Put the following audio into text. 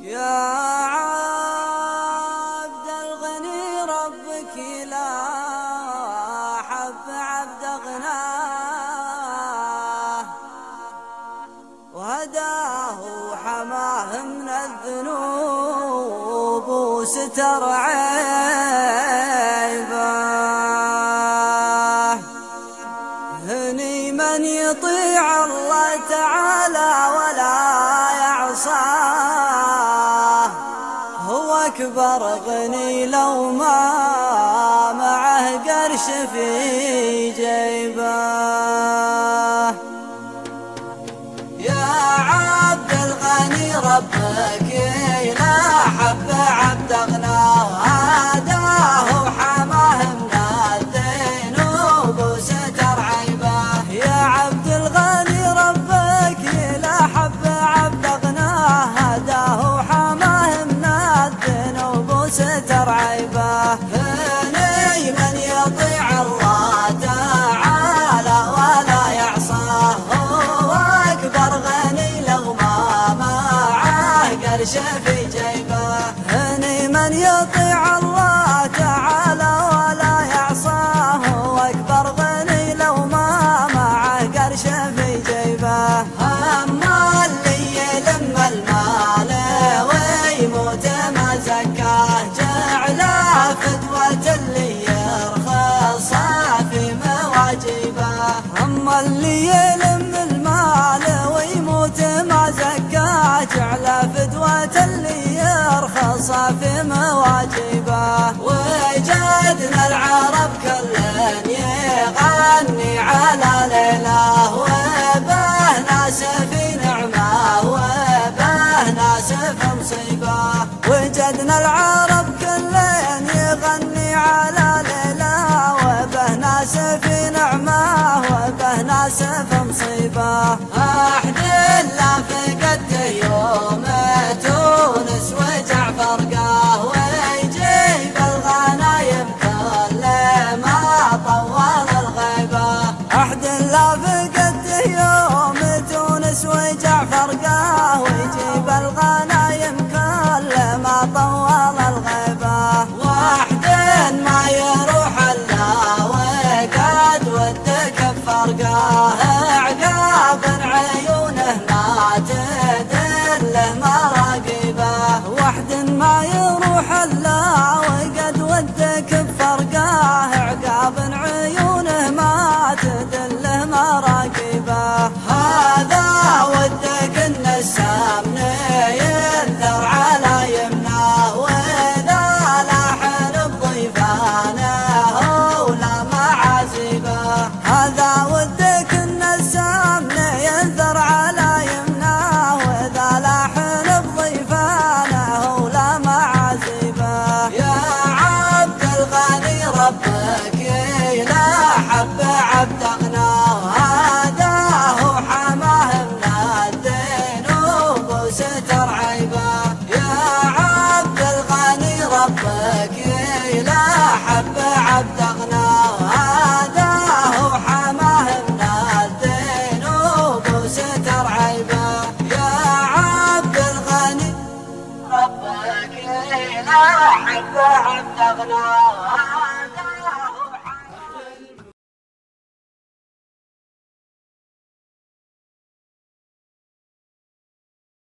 يا عبد الغني ربك لا حب عبد غناه، وهداه وحماه من الذنوب وستر عيبه. هني من يطيع الله تعالى ولا يعصاه، هو أكبر غني لو ما معه قرش في جيبه. يا عبد الغني ربك لا حب عبد غناه، هداه وحماه من الذنوب وستر عيبه. يا عبد الغني ربك لا حب عبد غناه، هداه وحماه من الذنوب وستر عيبه. هني من يطيع الله تعالى ولا يعصاه، هو أكبر غني لو ما معه قرش في جيبه. هني من يطيع الله تعالى ولا يعصاه، هو أكبر غني لو ما معه قرش في جيبه. أما اللي يلم المال ويموت ما زكاه، جعله فدوة اللي يرخص في مواجبه. أما اللي يلم المال ويموت ما زكاه، جعله فدوة اللي يرخص في مواجبه. وجدنا العرب كلن يغني على ليله، وبه ناس في نعمه وبه ناس في مصيبه. وجدنا العرب كلن يغني على ليله، وبه ناس في نعمه وبه ناس في مصيبه. أحد لا فقدته يوم تونس وجعفر قاه، ويجيب الغنايم كل ما طول الغيبه. أحد لا فقدته يوم تونس وجعفر قاه، ويجيب الغنايم كل ما طول الغيبه. واحد ما يروح الا وقد ودك بفرقاه، عقاب عيونه ما تدله مراقبه. واحد ما يروح الا وقد ودك بفرقاه، عقاب عيونه ما تدله مراقبه. هذا ودك النسام ينثر على يمناه، واذا لاحن بضيفانه ولا معازبه. هذا ودك النسام ينثر على يمناه، واذا لاحن بضيفانه ولا معازبه. يا عبد الغني ربك لا حب عبد غناه، هداه وحماه من الذنوب وستر عيبه. يا عبد الغني ربك لا حب عبد غناه، هداه وحماه من الذنوب وستر عيبه. يا عبد الغني ربك لا حب عبد غناه.